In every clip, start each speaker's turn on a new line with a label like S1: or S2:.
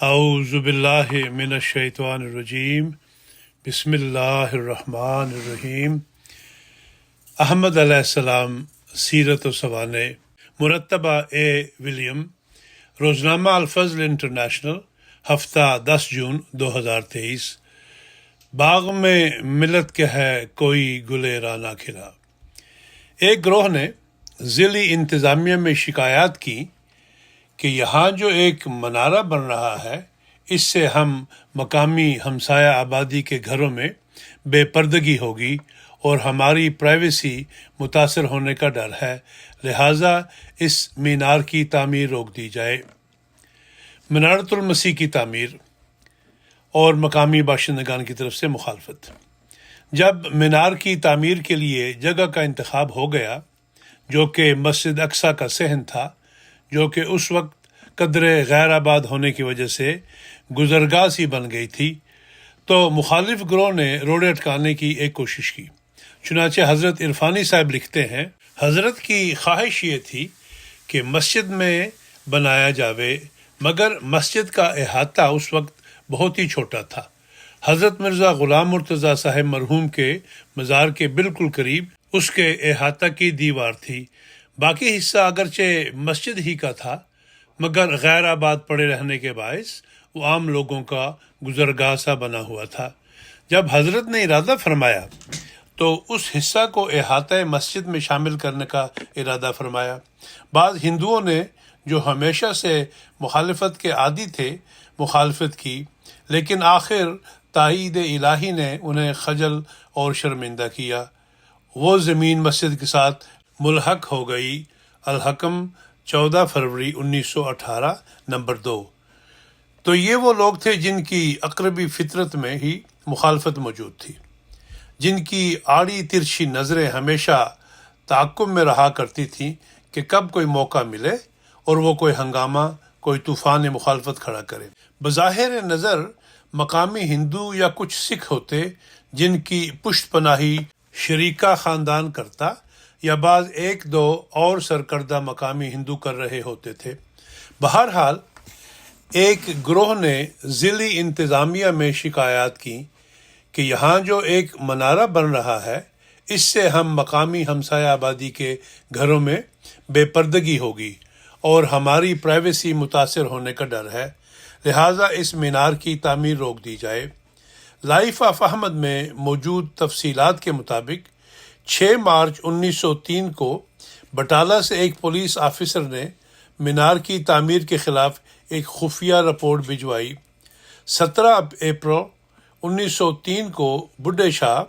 S1: اعوذ باللہ من الشیطان الرجیم بسم اللہ الرحمن الرحیم۔ احمد علیہ السلام سیرت و سوانح، مرتبہ اے ولیم، روزنامہ الفضل انٹرنیشنل، ہفتہ 10 جون 2023۔ باغ میں ملت کے ہے کوئی گلے راہ نہ کھلا۔ ایک گروہ نے ضلعی انتظامیہ میں شکایات کی کہ یہاں جو ایک منارہ بن رہا ہے اس سے ہم مقامی ہمسایہ آبادی کے گھروں میں بے پردگی ہوگی اور ہماری پرائیویسی متاثر ہونے کا ڈر ہے، لہٰذا اس مینار کی تعمیر روک دی جائے۔ منارۃ المسیح کی تعمیر اور مقامی باشندگان کی طرف سے مخالفت۔ جب مینار کی تعمیر کے لیے جگہ کا انتخاب ہو گیا جو کہ مسجد اقصیٰ کا صحن تھا، جو کہ اس وقت قدر غیر آباد ہونے کی وجہ سے گزرگاہ سی بن گئی تھی، تو مخالف گروہ نے روڑے اٹکانے کی ایک کوشش کی۔ چنانچہ حضرت عرفانی صاحب لکھتے ہیں، حضرت کی خواہش یہ تھی کہ مسجد میں بنایا جاوے، مگر مسجد کا احاطہ اس وقت بہت ہی چھوٹا تھا۔ حضرت مرزا غلام مرتضیٰ صاحب مرحوم کے مزار کے بالکل قریب اس کے احاطہ کی دیوار تھی۔ باقی حصہ اگرچہ مسجد ہی کا تھا، مگر غیر آباد پڑے رہنے کے باعث وہ عام لوگوں کا گزرگاہ سا بنا ہوا تھا۔ جب حضرت نے ارادہ فرمایا تو اس حصہ کو احاطہ مسجد میں شامل کرنے کا ارادہ فرمایا۔ بعض ہندوؤں نے جو ہمیشہ سے مخالفت کے عادی تھے مخالفت کی، لیکن آخر تائید الہی نے انہیں خجل اور شرمندہ کیا۔ وہ زمین مسجد کے ساتھ ملحق ہو گئی۔ الحکم 14 فروری 1918 نمبر 2۔ تو یہ وہ لوگ تھے جن کی اقربی فطرت میں ہی مخالفت موجود تھی، جن کی آڑی ترچھی نظریں ہمیشہ تعاقب میں رہا کرتی تھیں کہ کب کوئی موقع ملے اور وہ کوئی ہنگامہ، کوئی طوفان مخالفت کھڑا کرے۔ بظاہر نظر مقامی ہندو یا کچھ سکھ ہوتے جن کی پشت پناہی شریکہ خاندان کرتا یا بعض ایک دو اور سرکردہ مقامی ہندو کر رہے ہوتے تھے۔ بہرحال ایک گروہ نے ضلعی انتظامیہ میں شکایات کی کہ یہاں جو ایک منارہ بن رہا ہے اس سے ہم مقامی ہمسایہ آبادی کے گھروں میں بے پردگی ہوگی اور ہماری پرائیویسی متاثر ہونے کا ڈر ہے، لہٰذا اس مینار کی تعمیر روک دی جائے۔ لائف آف احمد میں موجود تفصیلات کے مطابق 6 مارچ 1903 کو بٹالہ سے ایک پولیس آفیسر نے مینار کی تعمیر کے خلاف ایک خفیہ رپورٹ بھجوائی۔ 17 اپریل 1903 کو بڈھے شاہ،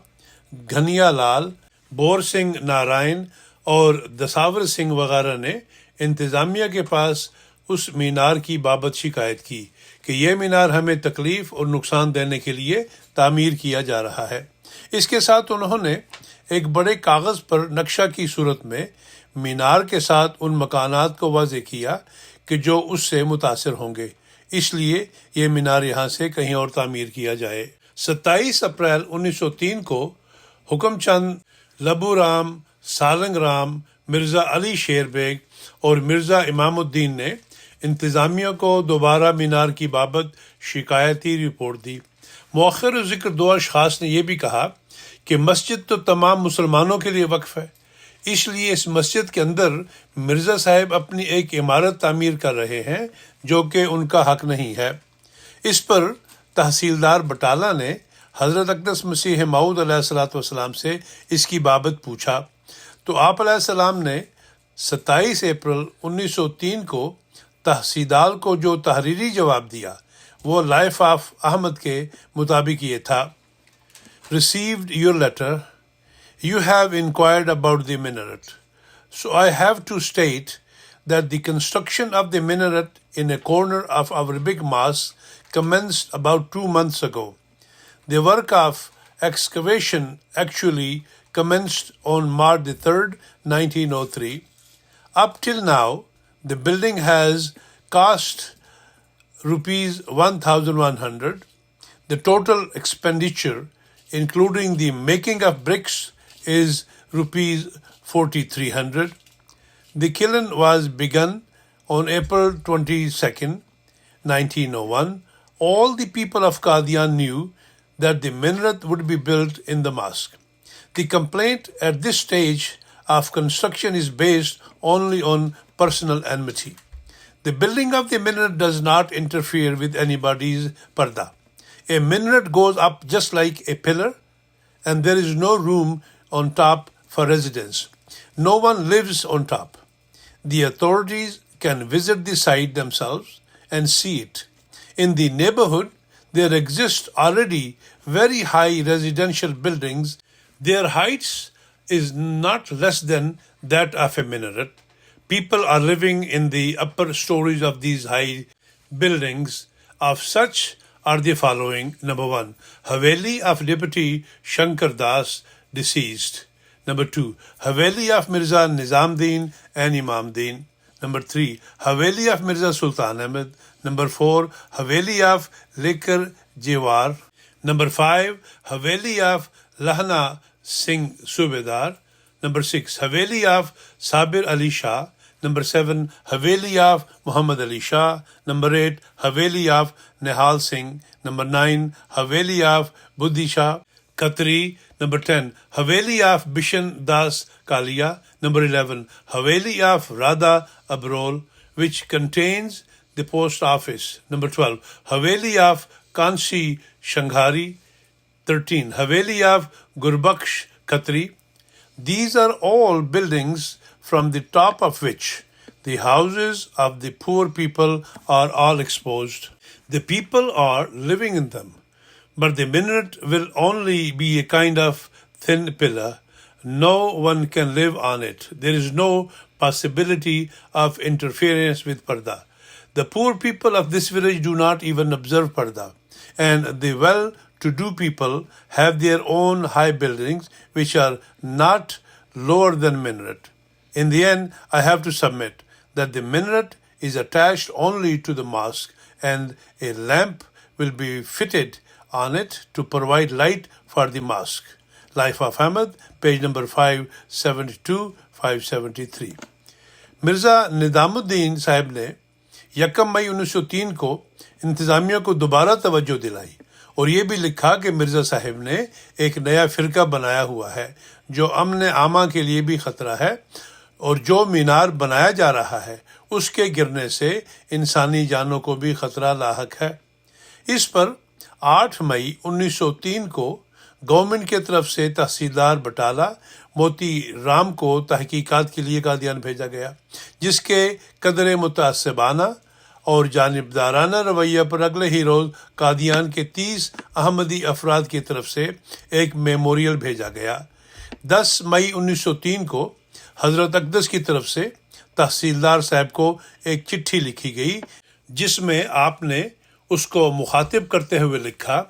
S1: گھنیا لال، بور سنگھ نارائن اور دساور سنگھ وغیرہ نے انتظامیہ کے پاس اس مینار کی بابت شکایت کی کہ یہ مینار ہمیں تکلیف اور نقصان دینے کے لیے تعمیر کیا جا رہا ہے۔ اس کے ساتھ انہوں نے ایک بڑے کاغذ پر نقشہ کی صورت میں مینار کے ساتھ ان مکانات کو واضح کیا کہ جو اس سے متاثر ہوں گے، اس لیے یہ مینار یہاں سے کہیں اور تعمیر کیا جائے۔ 27 اپریل 1903 کو حکم چند لبو رام، سالنگ رام، مرزا علی شیر بیگ اور مرزا امام الدین نے انتظامیہ کو دوبارہ مینار کی بابت شکایتی رپورٹ دی۔ مؤخر ذکر 2 اشخاص نے یہ بھی کہا کہ مسجد تو تمام مسلمانوں کے لیے وقف ہے، اس لیے اس مسجد کے اندر مرزا صاحب اپنی ایک عمارت تعمیر کر رہے ہیں جو کہ ان کا حق نہیں ہے۔ اس پر تحصیلدار بٹالہ نے حضرت اقدس مسیح موعود علیہ السلام سے اس کی بابت پوچھا تو آپ علیہ السلام نے 27 اپریل 1903 کو تحصیلدار کو جو تحریری جواب دیا وہ لائف آف احمد کے مطابق یہ تھا: Received your letter. You have inquired about the minaret. So I have to state that the construction of the minaret in a corner of our big mosque commenced about 2 months ago. The work of excavation actually commenced on March the 3rd, 1903. Up till now, the building has cost rupees 1,100. The total expenditure including the making of bricks is rupees 4,300. The kiln was begun on April 22nd. 1901, all the people of Qadian knew that the minaret would be built in the mosque. The complaint at this stage of construction is based only on personal enmity. The building of the minaret does not interfere with anybody's parda. A minaret goes up just like a pillar, and there is no room on top for residence. No one lives on top. The authorities can visit the site themselves and see it. In the neighborhood, there exist already very high residential buildings. Their heights is not less than that of a minaret. People are living in the upper stories of these high buildings. Of such are the following. Number 1, Haveli of Deputy Shankar Das, deceased. Number 2, Haveli of Mirza Nizamdeen and Imamdeen. Number 3, Haveli of Mirza Sultan Ahmed. Number 4, Haveli of Lekar Jewar. Number 5, Haveli of Lahna Singh Subedar. Number 6, Haveli of Sabir Ali Shah. Number 7, Haveli of Muhammad Ali Shah. Number 8, Haveli of Nihal Singh. Number 9, Haveli of Buddhi Shah Khatri. Number 10, Haveli of Bishan Das Kalia. Number 11, Haveli of Radha Abrol, which contains the post office. Number 12, Haveli of Kansi Shanghari. 13, Haveli of Gurbaksh Khatri. These are all buildings from the top of which the houses of the poor people are all exposed. The people are living in them, but the minaret will only be a kind of thin pillar. No one can live on it. There is no possibility of interference with parda. The poor people of this village do not even observe parda, and the well-to-do people have their own high buildings which are not lower than minaret. In the end, I have to submit that the minaret is attached only to the mosque, and a lamp will be fitted on it to provide light for the mosque. Life of Ahmad, page number 572, 573. Mirza Nizamuddin साहब ने 1 मई 1903 को इंतज़ामिया को दोबारा तवज्जो दिलाई और ये भी लिखा कि मिर्ज़ा साहब ने एक नया फ़िरका बनाया हुआ है जो अमन आमा के लिए भी ख़तरा है और जो मीनार बनाया जा रहा है उसके गिरने से इंसानी जानों को भी ख़तरा लाहक है। इस पर 8 मई 1903 को गवर्नमेंट की तरफ से तहसीलदार बटाला मोती राम को तहकीकात के लिए कादियान भेजा गया, जिसके कदर मुतासबाना और जानिबदाराना रवैया पर अगले ही रोज़ कादियान के 30 अहमदी अफराद की तरफ से एक मेमोरियल भेजा गया। 10 मई 1903 को हज़रत अक़दस की तरफ से तहसीलदार साहब को एक चिट्ठी लिखी गई जिसमें आपने उसको मुखातिब करते हुए लिखा,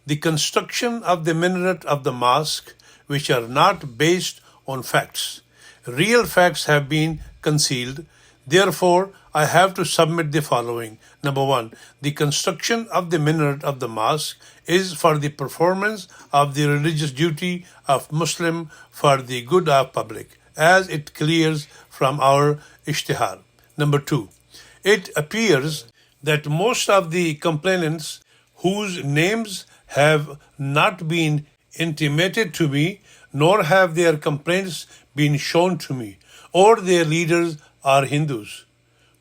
S1: The construction of the minaret of the mosque which are not based on facts. Real facts have been concealed. Therefore, I have to submit the following. Number 1, the construction of the minaret of the mosque is for the performance of the religious duty of Muslim for the good of public, as it clears from our ishtihar. Number 2, it appears that most of the complainants whose names have not been intimated to me, nor have their complaints been shown to me, or their leaders are Hindus,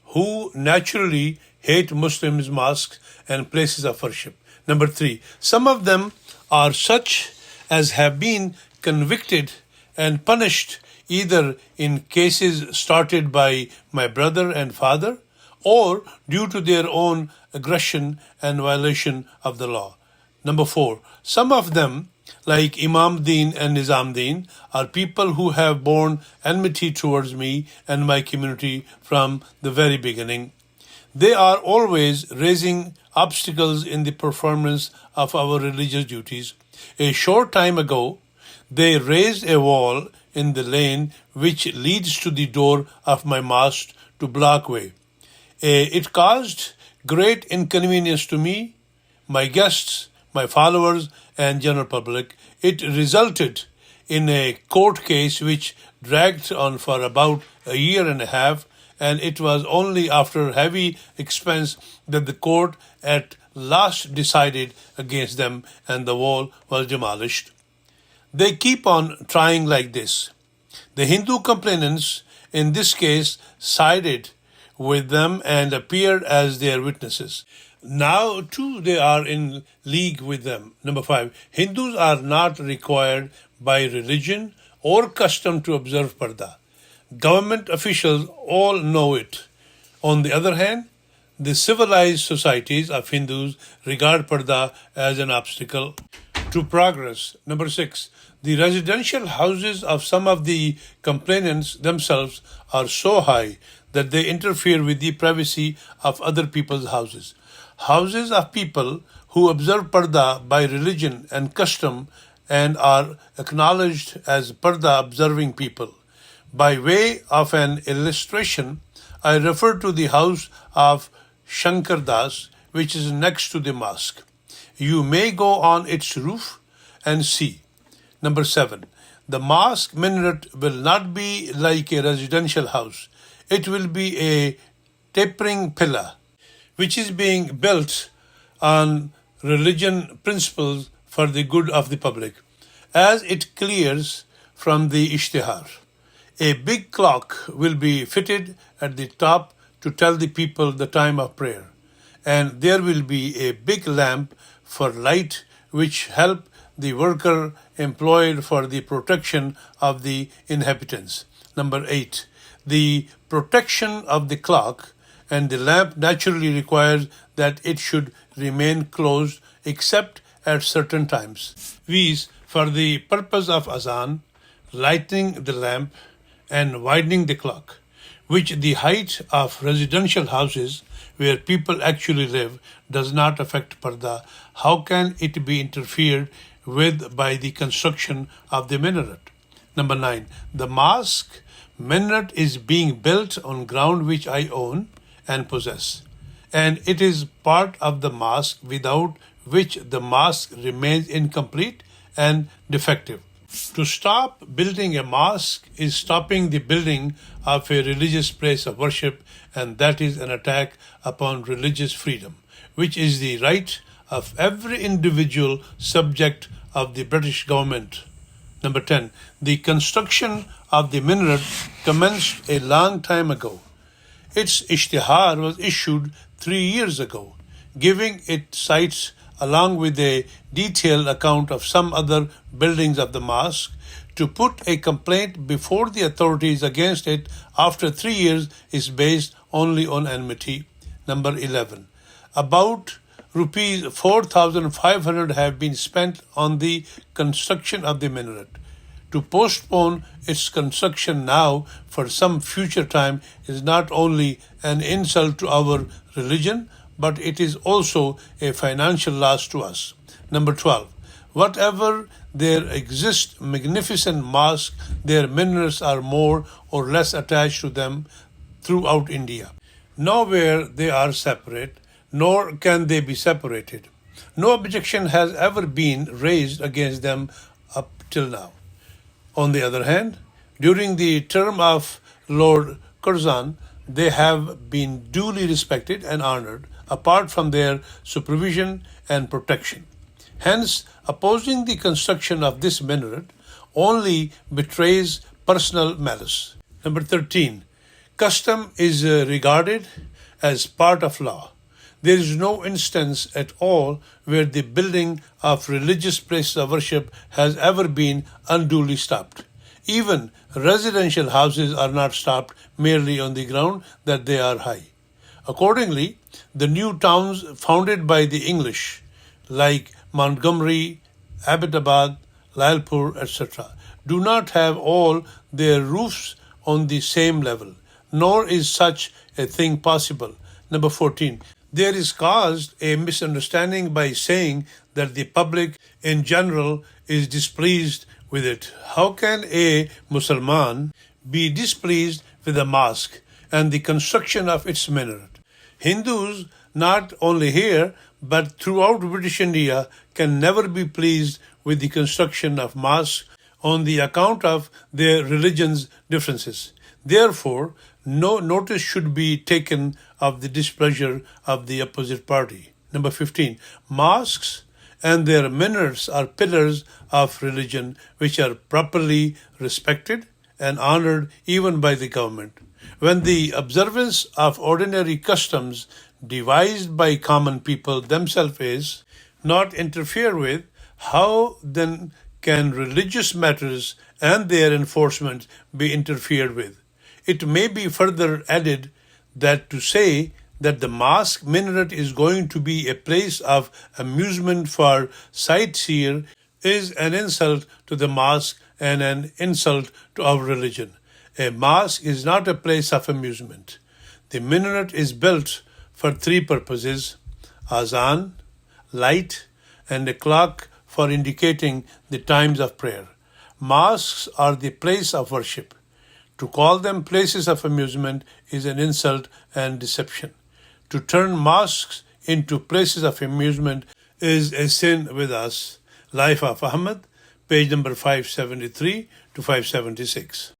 S1: who naturally hate Muslims, mosques, and places of worship. Number 3, some of them are such as have been convicted and punished either in cases started by my brother and father, or due to their own aggression and violation of the law. Number 4, some of them, like Imamdeen and Nizamdeen, are people who have borne enmity towards me and my community from the very beginning. They are always raising obstacles in the performance of our religious duties. A short time ago, they raised a wall in the lane which leads to the door of my mosque to block way. It caused great inconvenience to me, my guests, my followers, and general public. It resulted in a court case which dragged on for about a year and a half, and it was only after heavy expense that the court at last decided against them and the wall was demolished. They keep on trying like this. The Hindu complainants in this case sided with them and appeared as their witnesses. Now too they are in league with them. Number 5. Hindus are not required by religion or custom to observe parda. Government officials all know it. On the other hand, the civilized societies of Hindus regard parda as an obstacle to progress. Number 6. The residential houses of some of the complainants themselves are so high that they interfere with the privacy of other people's houses. Houses of people who observe parda by religion and custom and are acknowledged as parda observing people. By way of an illustration, I refer to the house of Shankar Das, which is next to the mosque. You may go on its roof and see. Number 7. The mosque minaret will not be like a residential house. It will be a tapering pillar, which is being built on religion principles for the good of the public, as it clears from the ishtihar. A big clock will be fitted at the top to tell the people the time of prayer, and there will be a big lamp for light which help the worker employed for the protection of the inhabitants. Number 8. The protection of the clock and the lamp naturally requires that it should remain closed except at certain times, viz. For the purpose of azan, lighting the lamp, and widening the clock, which the height of residential houses where people actually live does not affect parda. How can it be interfered with by the construction of the minaret? Number 9. The mosque minaret is being built on ground which I own and possess, and it is part of the mosque without which the mosque remains incomplete and defective. To stop building a mosque is stopping the building of a religious place of worship, and that is an attack upon religious freedom, which is the right of every individual subject of the British government. Number 10. The construction of the minaret commenced a long time ago. Its ishtihar was issued 3 years ago, giving it sites along with a detailed account of some other buildings of the mosque. To put a complaint before the authorities against it after 3 years is based only on enmity. Number 11. About rupees 4,500 have been spent on the construction of the minaret. To postpone its construction now for some future time is not only an insult to our religion, but it is also a financial loss to us. Number 12. Whatever there exists magnificent mosques, their minarets are more or less attached to them throughout India. Nowhere they are separate, nor can they be separated. No objection has ever been raised against them up till now. On the other hand, during the term of Lord Curzon, they have been duly respected and honored, apart from their supervision and protection. Hence, opposing the construction of this minaret only betrays personal malice. Number 13. Custom is regarded as part of law. There is no instance at all where the building of religious places of worship has ever been unduly stopped. Even residential houses are not stopped merely on the ground that they are high. Accordingly, the new towns founded by the English, like Montgomery, Abbottabad, Lalpur, etc., do not have all their roofs on the same level, nor is such a thing possible. Number 14. There is caused a misunderstanding by saying that the public in general is displeased with it. How can a Musliman be displeased with a mosque and the construction of its minaret? Hindus, not only here but throughout British India, can never be pleased with the construction of mosques on the account of their religion's differences. Therefore, No notice should be taken of the displeasure of the opposite party. Number 15. Mosques and their minarets are pillars of religion which are properly respected and honored even by the government. When the observance of ordinary customs devised by common people themselves is not interfered with, how then can religious matters and their enforcement be interfered with? It may be further added that to say that the mosque minaret is going to be a place of amusement for sightseer is an insult to the mosque and an insult to our religion. A mosque is not a place of amusement. The minaret is built for three purposes: azan, light, and a clock for indicating the times of prayer. Mosques are the place of worship. To call them places of amusement is an insult and deception. To turn mosques into places of amusement is a sin with us. Life of Ahmad, page number 573 to 576.